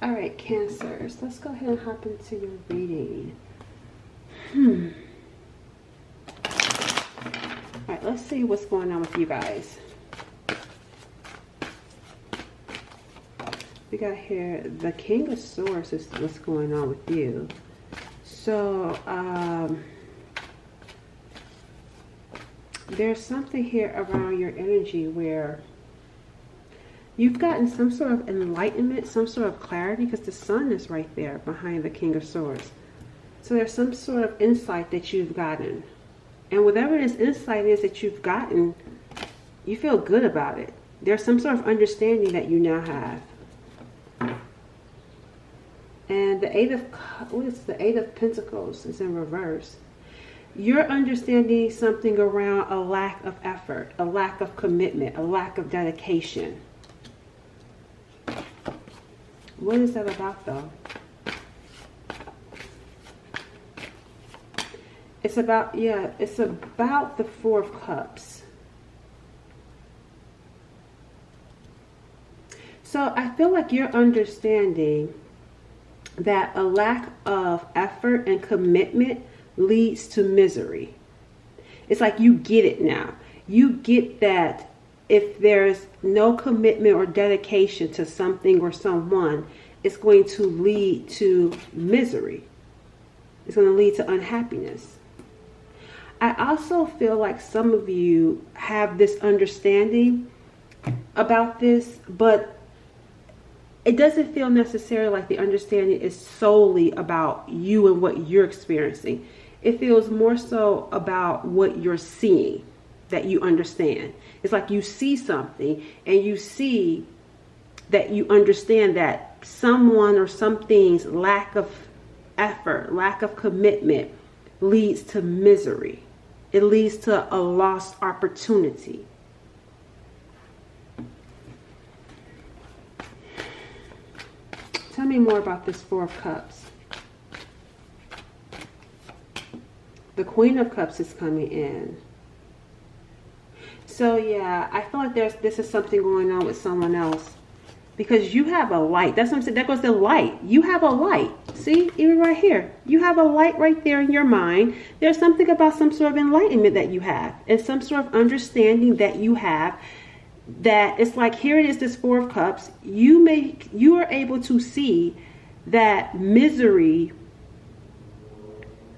All right, Cancers. Let's go ahead and hop into your reading. All right, let's see what's going on with you guys. We got here the King of Swords is what's going on with you. So, there's something here around your energy where you've gotten some sort of enlightenment, some sort of clarity, because the sun is right there behind the King of Swords. So there's some sort of insight that you've gotten. And whatever this insight is that you've gotten, you feel good about it. There's some sort of understanding that you now have. And the Eight of Pentacles is in reverse. You're understanding something around a lack of effort, a lack of commitment, a lack of dedication. What is that about, though? It's about, yeah, it's about the Four of Cups. So I feel like you're understanding that a lack of effort and commitment leads to misery. It's like you get it now. You get that if there's no commitment or dedication to something or someone, it's going to lead to misery. It's going to lead to unhappiness. I also feel like some of you have this understanding about this, but it doesn't feel necessarily like the understanding is solely about you and what you're experiencing. It feels more so about what you're seeing that you understand. It's like you see something and you see that you understand that someone or something's lack of effort, lack of commitment leads to misery. It leads to a lost opportunity. Tell me more about this Four of Cups. The Queen of Cups is coming in. So yeah, I feel like this is something going on with someone else. Because you have a light. That's what I'm saying. That goes the light. You have a light. See? Even right here. You have a light right there in your mind. There's something about some sort of enlightenment that you have. And some sort of understanding that you have. That it's like, here it is, this Four of Cups. You are able to see that misery.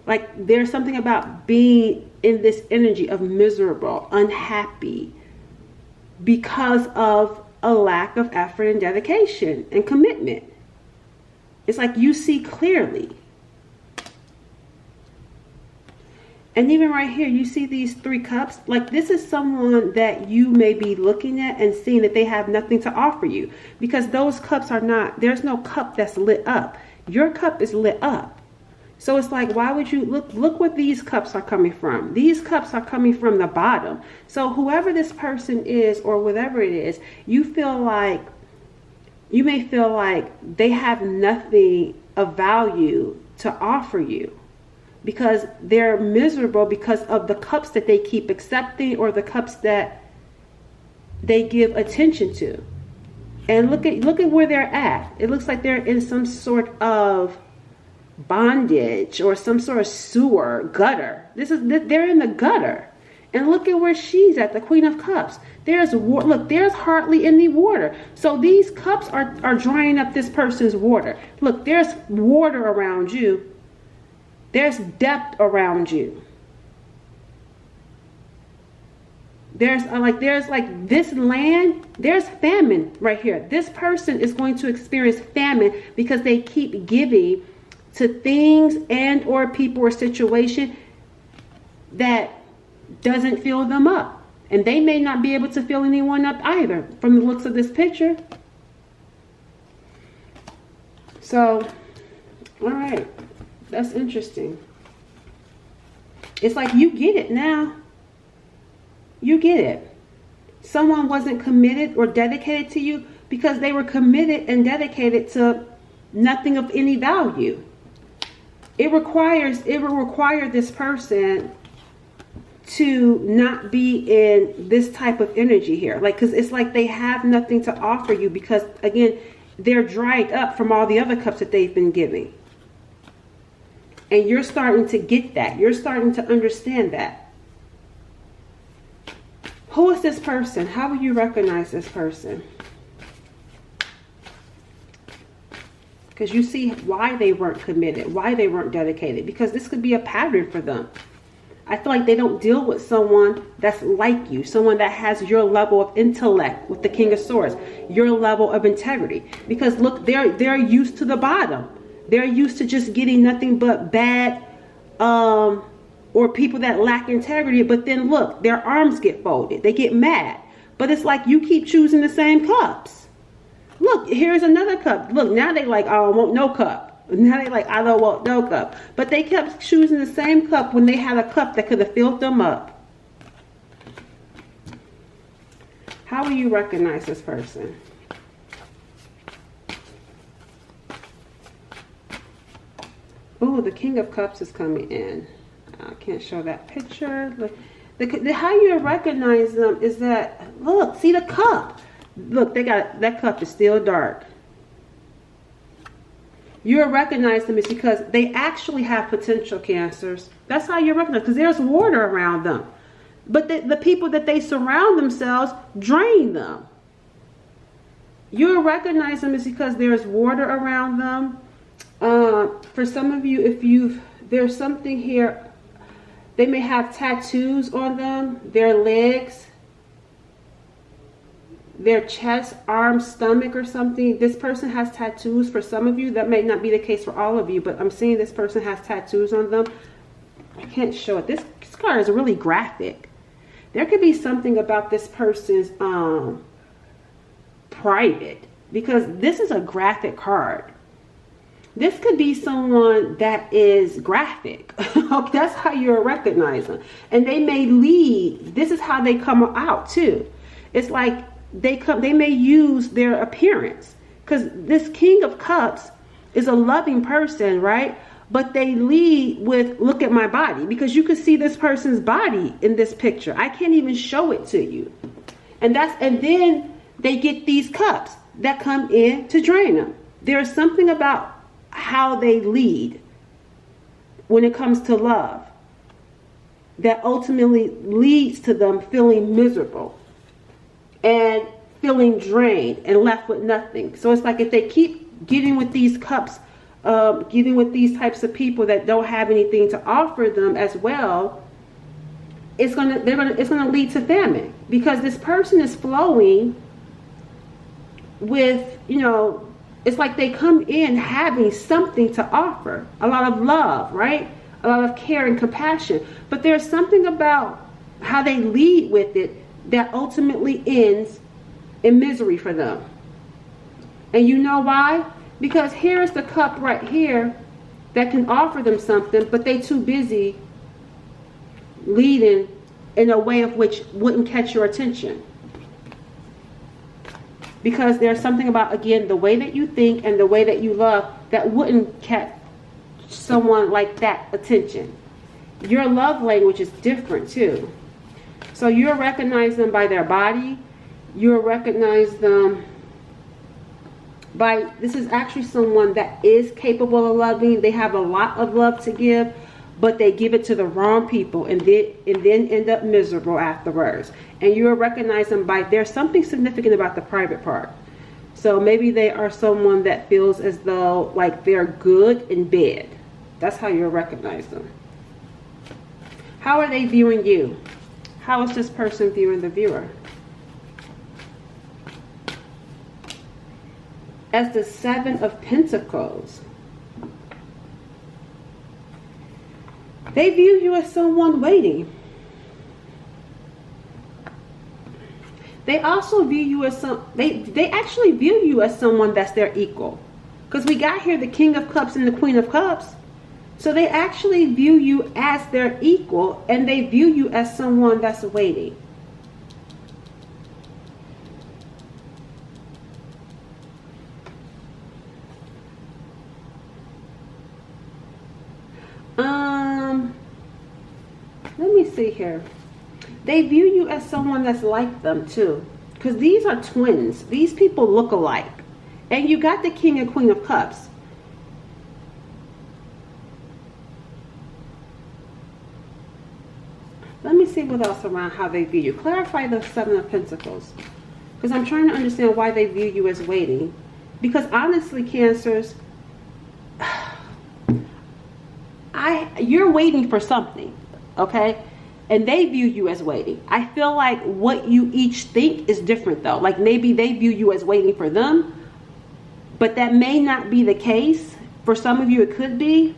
Like there's something about being in this energy of miserable, unhappy. Because of a lack of effort and dedication and commitment. It's like you see clearly. And even right here, you see these three cups. Like this is someone that you may be looking at and seeing that they have nothing to offer you. Because those cups are not, there's no cup that's lit up. Your cup is lit up. So it's like, why would you look what these cups are coming from? These cups are coming from the bottom. So whoever this person is or whatever it is, you may feel like they have nothing of value to offer you because they're miserable because of the cups that they keep accepting or the cups that they give attention to. And look at where they're at. It looks like they're in some sort of bondage or some sort of sewer gutter. They're in the gutter. And look at where she's at, the Queen of Cups. There's hardly any water. So these cups are drying up this person's water. Look, there's water around you. There's depth around you. There's like this land, there's famine right here. This person is going to experience famine because they keep giving to things and or people or situation that doesn't fill them up. And they may not be able to fill anyone up either from the looks of this picture. So, all right. That's interesting. It's like you get it now. You get it. Someone wasn't committed or dedicated to you because they were committed and dedicated to nothing of any value. It will require this person to not be in this type of energy here. Like, because it's like they have nothing to offer you because, again, they're dried up from all the other cups that they've been giving. And you're starting to get that. You're starting to understand that. Who is this person? How will you recognize this person? Because you see why they weren't committed, why they weren't dedicated. Because this could be a pattern for them. I feel like they don't deal with someone that's like you, someone that has your level of intellect with the King of Swords, your level of integrity. Because look, they're used to the bottom. They're used to just getting nothing but bad, or people that lack integrity. But then look, their arms get folded. They get mad. But it's like you keep choosing the same cups. Look, here's another cup. Look, now they like, I don't want no cup. Now they like, I don't want no cup. But they kept choosing the same cup when they had a cup that could have filled them up. How will you recognize this person? Ooh, the King of Cups is coming in. I can't show that picture. How you recognize them is that, look, see the cup. Look, that cup is still dark. You'll recognize them is because they actually have potential, Cancers. That's how you recognize, because there's water around them. But the people that they surround themselves drain them. You'll recognize them is because there's water around them. For some of you, there's something here, they may have tattoos on them, their legs, their chest, arms, stomach, or something. This person has tattoos. For some of you, that may not be the case for all of you, but I'm seeing this person has tattoos on them. I can't show it. This card is really graphic. There could be something about this person's private, because this is a graphic card. This could be someone that is graphic. That's how you'll recognize them. And they may lead. This is how they come out too. It's like they may use their appearance, because this King of Cups is a loving person, right? But they lead with, look at my body, because you can see this person's body in this picture. I can't even show it to you. And then they get these cups that come in to drain them. There's something about how they lead when it comes to love that ultimately leads to them feeling miserable and feeling drained and left with nothing. So it's like if they keep getting with these cups, getting with these types of people that don't have anything to offer them as well, it's gonna lead to famine, because this person is flowing with, it's like they come in having something to offer, a lot of love, right? A lot of care and compassion. But there's something about how they lead with it that ultimately ends in misery for them. And you know why? Because here's the cup right here that can offer them something, but they too busy leading in a way of which wouldn't catch your attention. Because there's something about, again, the way that you think and the way that you love that wouldn't catch someone like that attention. Your love language is different too. So you'll recognize them by their body. You'll recognize them by, this is actually someone that is capable of loving. They have a lot of love to give, but they give it to the wrong people and then end up miserable afterwards. And you'll recognize them by, there's something significant about the private part. So maybe they are someone that feels as though like they're good in bed. That's how you'll recognize them. How are they viewing you? How is this person viewing the viewer? As the Seven of Pentacles, they view you as someone waiting. They also view you as they actually view you as someone that's their equal. Because we got here the King of Cups and the Queen of Cups. So they actually view you as their equal, and they view you as someone that's waiting. Let me see here. They view you as someone that's like them too. Because these are twins. These people look alike. And you got the King and Queen of Cups. Let me see what else around how they view you. Clarify the Seven of Pentacles. Because I'm trying to understand why they view you as waiting. Because honestly, Cancers, you're waiting for something, okay? And they view you as waiting. I feel like what you each think is different though. Like maybe they view you as waiting for them, but that may not be the case. For some of you it could be.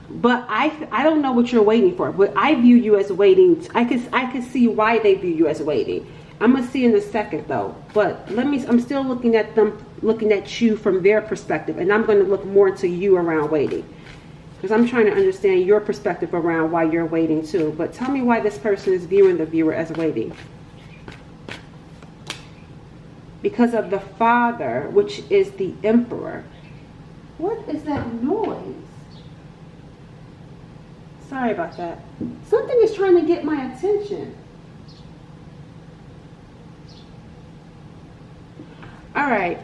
But I don't know what you're waiting for, but I view you as waiting. I can see why they view you as waiting. I'm gonna see in a second though. But I'm still looking at them, looking at you from their perspective, and I'm gonna look more into you around waiting. Because I'm trying to understand your perspective around why you're waiting too. But tell me why this person is viewing the viewer as waiting. Because of the Father, which is the Emperor. What is that noise? Sorry about that. Something is trying to get my attention. All right.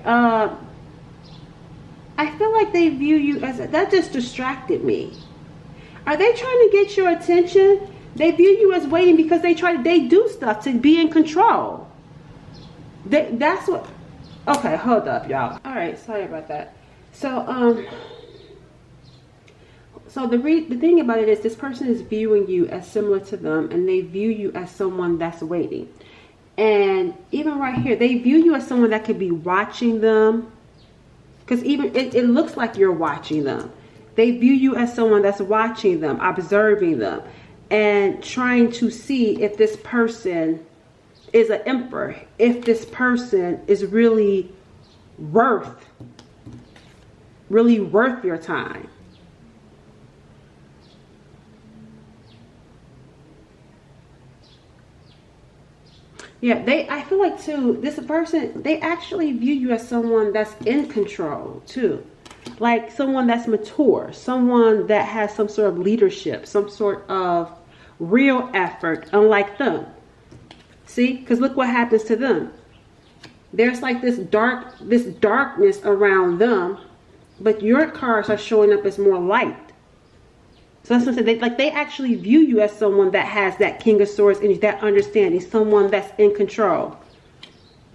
I feel like they view you as that just distracted me. Are they trying to get your attention? They view you as waiting because they do stuff to be in control. That's what. Okay, hold up, y'all. All right, sorry about that. So the thing about it is this person is viewing you as similar to them, and they view you as someone that's waiting. And even right here, they view you as someone that could be watching them. Because even it looks like you're watching them. They view you as someone that's watching them, observing them, and trying to see if this person is an emperor, if this person is really worth your time. Yeah, I feel like too, this person, they actually view you as someone that's in control too. Like someone that's mature, someone that has some sort of leadership, some sort of real effort, unlike them. See, because look what happens to them. There's like this darkness around them, but your cards are showing up as more light. So that's what I'm saying. They actually view you as someone that has that King of Swords energy, that understanding, someone that's in control.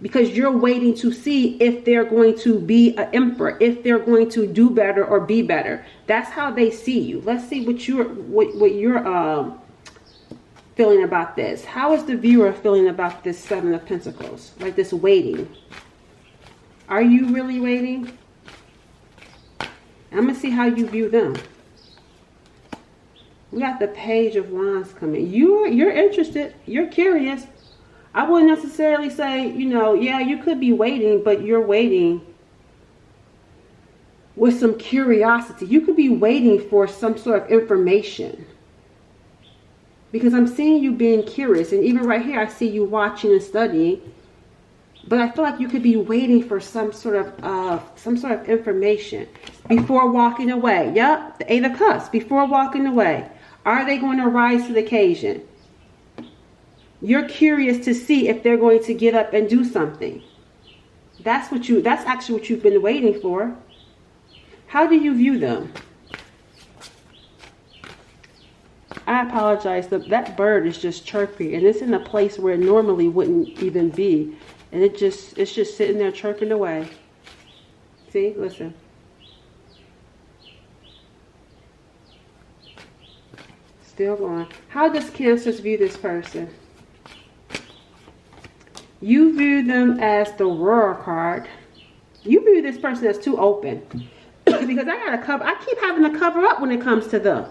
Because you're waiting to see if they're going to be an emperor, if they're going to do better or be better. That's how they see you. Let's see what you're feeling about this. How is the viewer feeling about this Seven of Pentacles? Like this waiting. Are you really waiting? I'm going to see how you view them. We got the Page of Wands coming. You're interested. You're curious. I wouldn't necessarily say, yeah, you could be waiting, but you're waiting with some curiosity. You could be waiting for some sort of information. Because I'm seeing you being curious. And even right here, I see you watching and studying. But I feel like you could be waiting for some sort of information before walking away. Yep, the Eight of Cups. Before walking away. Are they going to rise to the occasion? You're curious to see if they're going to get up and do something. That's actually what you've been waiting for. How do you view them? I apologize. That bird is just chirping, and it's in a place where it normally wouldn't even be. And it's just sitting there chirping away. See, listen. Still going. How does Cancers view this person? You view them as the World card. You view this person as too open. Because I keep having to cover up when it comes to them.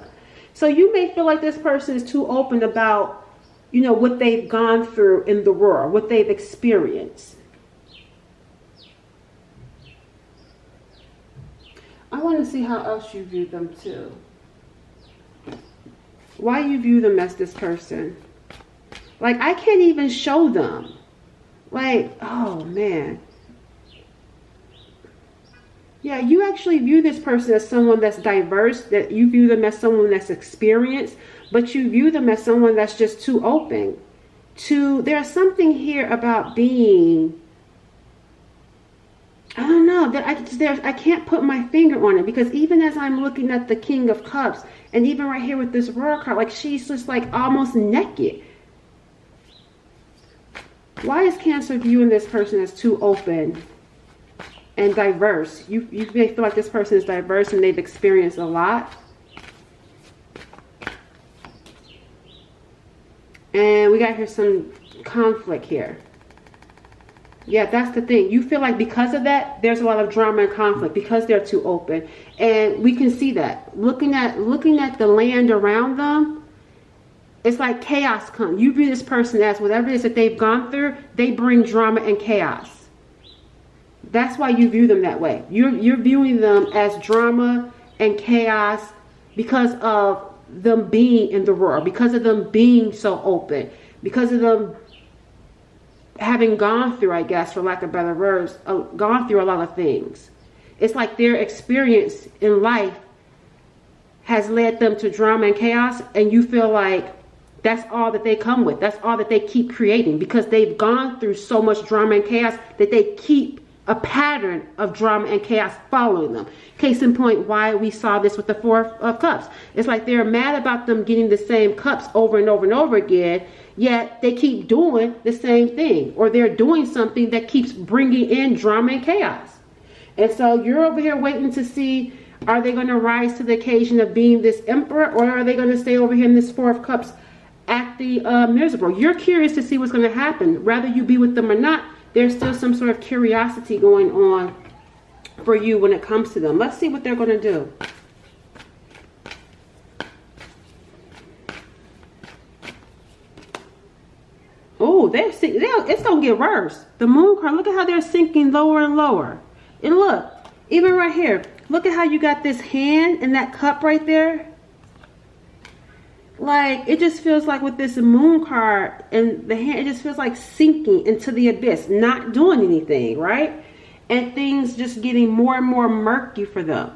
So you may feel like this person is too open about, what they've gone through in the world, what they've experienced. I want to see how else you view them too. Why you view them as this person. Like, I can't even show them. Like, oh man. Yeah, you actually view this person as someone that's diverse, that you view them as someone that's experienced, but you view them as someone that's just too open. There's something here about being I don't know that I can't put my finger on it, because even as I'm looking at the King of Cups, and even right here with this World card, like she's just like almost naked. Why is Cancer viewing this person as too open and diverse? You may feel like this person is diverse and they've experienced a lot. And we got here some conflict here. Yeah, that's the thing. You feel like because of that, there's a lot of drama and conflict because they're too open. And we can see that. Looking at the land around them, it's like chaos comes. You view this person as whatever it is that they've gone through, they bring drama and chaos. That's why you view them that way. You're viewing them as drama and chaos because of them being in the world, because of them being so open, because of them having gone through, I guess, for lack of better words, gone through a lot of things. It's like their experience in life has led them to drama and chaos, and you feel like that's all that they come with. That's all that they keep creating, because they've gone through so much drama and chaos that they keep a pattern of drama and chaos following them. Case in point, why we saw this with the Four of Cups. It's like they're mad about them getting the same cups over and over and over again, yet they keep doing the same thing, or they're doing something that keeps bringing in drama and chaos. And so you're over here waiting to see, are they going to rise to the occasion of being this emperor, or are they going to stay over here in this Four of Cups acting miserable? You're curious to see what's going to happen. Rather you be with them or not, there's still some sort of curiosity going on for you when it comes to them. Let's see what they're going to do. Oh, it's going to get worse. The Moon card, look at how they're sinking lower and lower. And look, even right here, look at how you got this hand and that cup right there. Like, it just feels like with this Moon card and the hand, it just feels like sinking into the abyss, not doing anything, right? And things just getting more and more murky for them.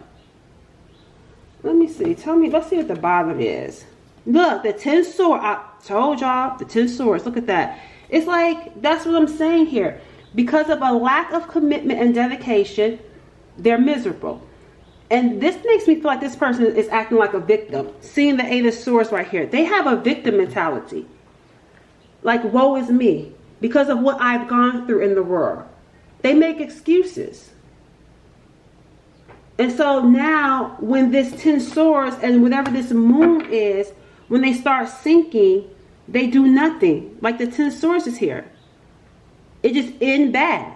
Let me see. Let's see what the bottom is. Look, the 10 swords. I told y'all, the 10 swords. Look at that. It's like, that's what I'm saying here. Because of a lack of commitment and dedication, they're miserable. And this makes me feel like this person is acting like a victim. Seeing the 8 of Swords right here. They have a victim mentality. Like, woe is me. Because of what I've gone through in the world. They make excuses. And so now, when this 10 swords and whatever this moon is, when they start sinking, they do nothing. Like the 10 swords is here. It just ends bad.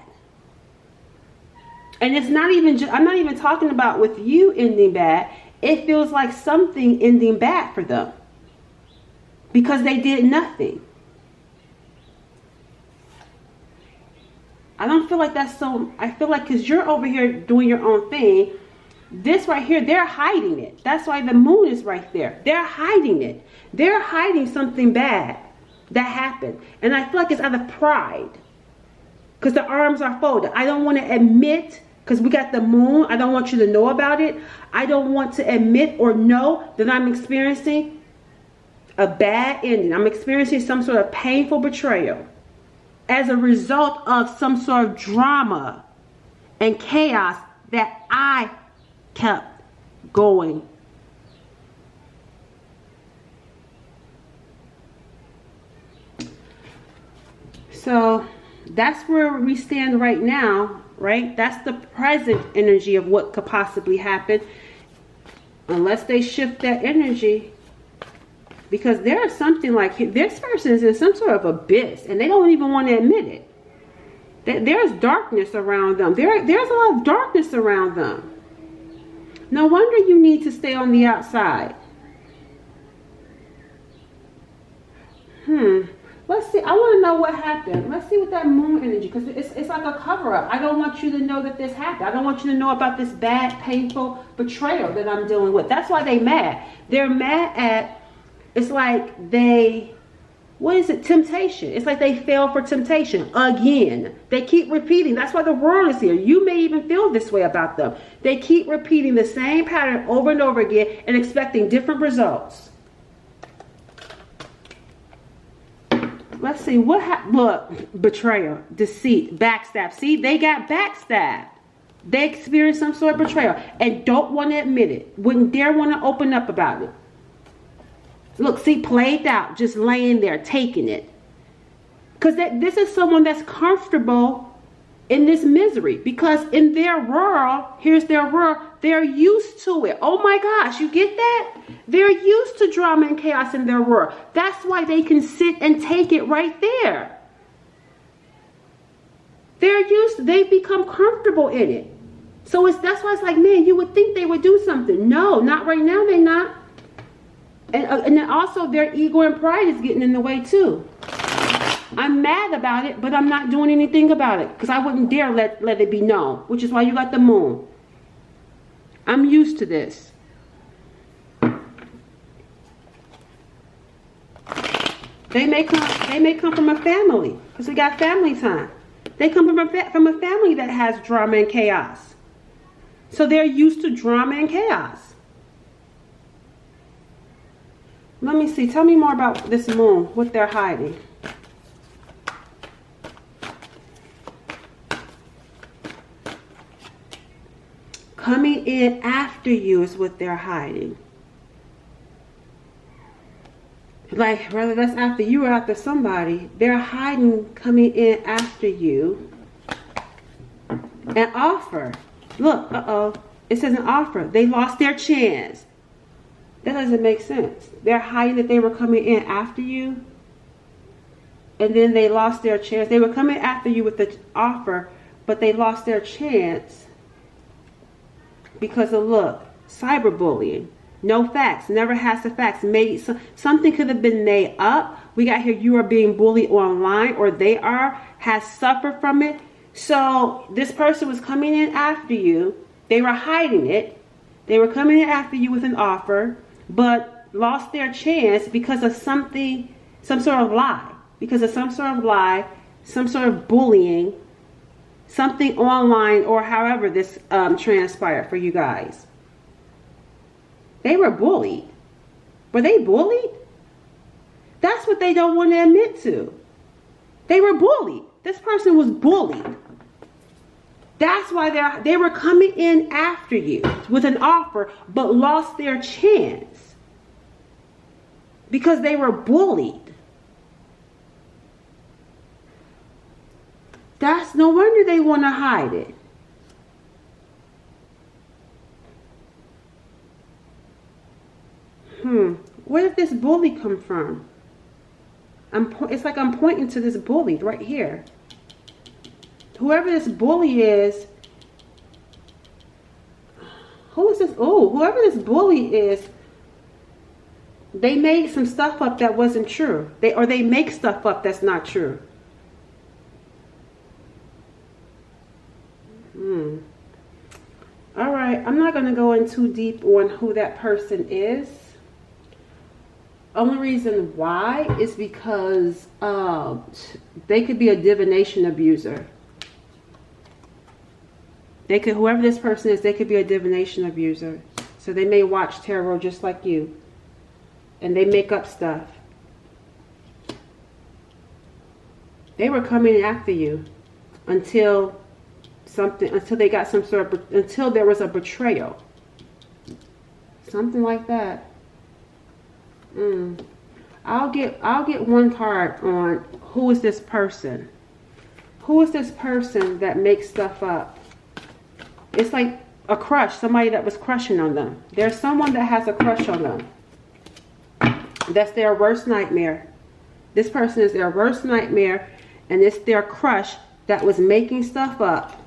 And it's not even, I'm not even talking about with you ending bad. It feels like something ending bad for them. Because they did nothing. I don't feel like that's so, I feel like because you're over here doing your own thing, this right here, they're hiding it. That's why the moon is right there. They're hiding it. They're hiding something bad that happened. And I feel like it's out of pride. Because the arms are folded. I don't want to admit, because we got the moon, I don't want you to know about it. I don't want to admit or know that I'm experiencing a bad ending. I'm experiencing some sort of painful betrayal as a result of some sort of drama and chaos that I kept going. So that's where we stand right now, right? That's the present energy of what could possibly happen, unless they shift that energy. Because there's something like, this person is in some sort of abyss and they don't even want to admit it. There's darkness around them. There's a lot of darkness around them. No wonder you need to stay on the outside. Let's see. I want to know what happened. Let's see what that moon energy, because it's like a cover-up. I don't want you to know that this happened. I don't want you to know about this bad, painful betrayal that I'm dealing with. That's why they're mad. They're mad at, it's like they, what is it? Temptation. It's like they fell for temptation again. They keep repeating. That's why the world is here. You may even feel this way about them. They keep repeating the same pattern over and over again and expecting different results. Let's see what happened. Look, betrayal, deceit, backstab. See, they got backstabbed. They experienced some sort of betrayal and don't want to admit it. Wouldn't dare want to open up about it. Look, see, played out, just laying there, taking it. Because this is someone that's comfortable in this misery. Because in their world, here's their world, they're used to it. Oh my gosh, you get that? They're used to drama and chaos in their world. That's why they can sit and take it right there. They're used, they've become comfortable in it. So that's why it's like, man, you would think they would do something. No, not right now, they're not. And then also their ego and pride is getting in the way too. I'm mad about it, but I'm not doing anything about it. Because I wouldn't dare let it be known. Which is why you got the moon. I'm used to this. They may come from a family. Because we got family time. They come from a family that has drama and chaos. So they're used to drama and chaos. Let me see. Tell me more about this moon. What they're hiding. Coming in after you is what they're hiding. Like, whether that's after you or after somebody, they're hiding coming in after you. An offer. Look, it says an offer. They lost their chance. That doesn't make sense. They're hiding that they were coming in after you. And then they lost their chance. They were coming after you with the offer, but they lost their chance. Because of, look, cyberbullying. No facts. Never has the facts. Something could have been made up. We got here, you are being bullied online, or they has suffered from it. So this person was coming in after you. They were hiding it. They were coming in after you with an offer, but lost their chance because of some sort of lie. Because of some sort of lie, some sort of bullying, something online, or however this transpired for you guys. They were bullied. Were they bullied? That's what they don't want to admit to. They were bullied. This person was bullied. That's why they were coming in after you with an offer, but lost their chance. Because they were bullied. That's no wonder they want to hide it. Where did this bully come from? It's like I'm pointing to this bully right here. Whoever this bully is, who is this? Oh, whoever this bully is, they made some stuff up that wasn't true. They make stuff up that's not true. All right, I'm not going to go in too deep on who that person is. Only reason why is because they could be a divination abuser. Whoever this person is, they could be a divination abuser. So they may watch tarot just like you. And they make up stuff. They were coming after you until they got some sort of, until there was a betrayal. Something like that. I'll get one card on who is this person. Who is this person that makes stuff up? It's like a crush, somebody that was crushing on them. There's someone that has a crush on them. That's their worst nightmare. This person is their worst nightmare, and it's their crush that was making stuff up.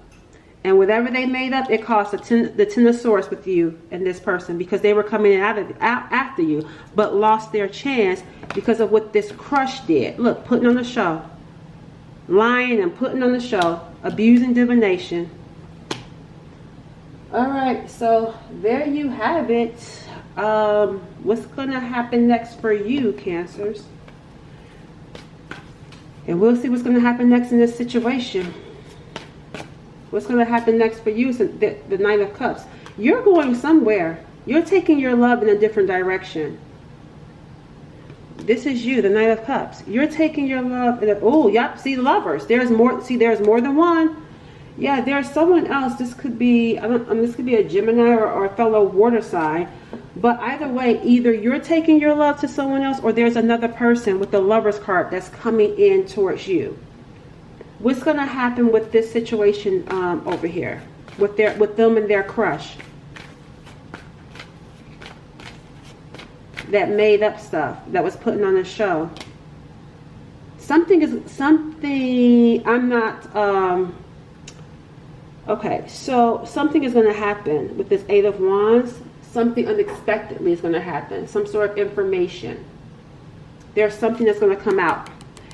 And whatever they made up, it caused the ten of swords with you and this person, because they were coming in after you, but lost their chance because of what this crush did. Look, putting on the show. Lying and putting on the show. Abusing divination. Alright, so there you have it. What's going to happen next for you, Cancers? And we'll see what's going to happen next in this situation. What's going to happen next for you is the Knight of Cups. You're going somewhere. You're taking your love in a different direction. This is you, the Knight of Cups. You're taking your love in a, oh, yep, see, lovers. There's more, see, there's more than one. Yeah, there's someone else. This could be, this could be a Gemini or a fellow water sign. But either way, either you're taking your love to someone else, or there's another person with the Lover's card that's coming in towards you. What's going to happen with this situation over here with them and their crush? That made up stuff that was putting on a show. I'm not, okay, so something is going to happen with this Eight of Wands. Something unexpectedly is going to happen. Some sort of information. There's something that's going to come out.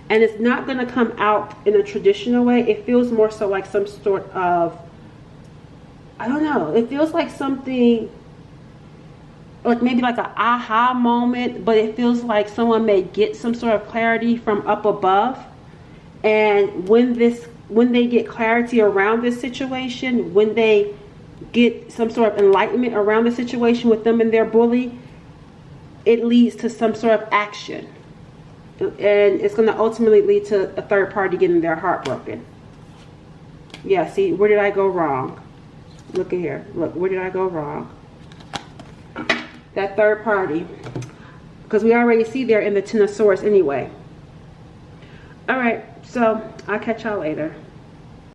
And it's not going to come out in a traditional way. It feels more so like some sort of, I don't know. It feels like something, like maybe like an aha moment. But it feels like someone may get some sort of clarity from up above. And when they get clarity around this situation, when they get some sort of enlightenment around the situation with them and their bully, it leads to some sort of action. And it's going to ultimately lead to a third party getting their heart broken. Yeah, see, where did I go wrong? Look at here. Look, where did I go wrong? That third party. Because we already see there in the Ten of Swords anyway. Alright, so I'll catch y'all later.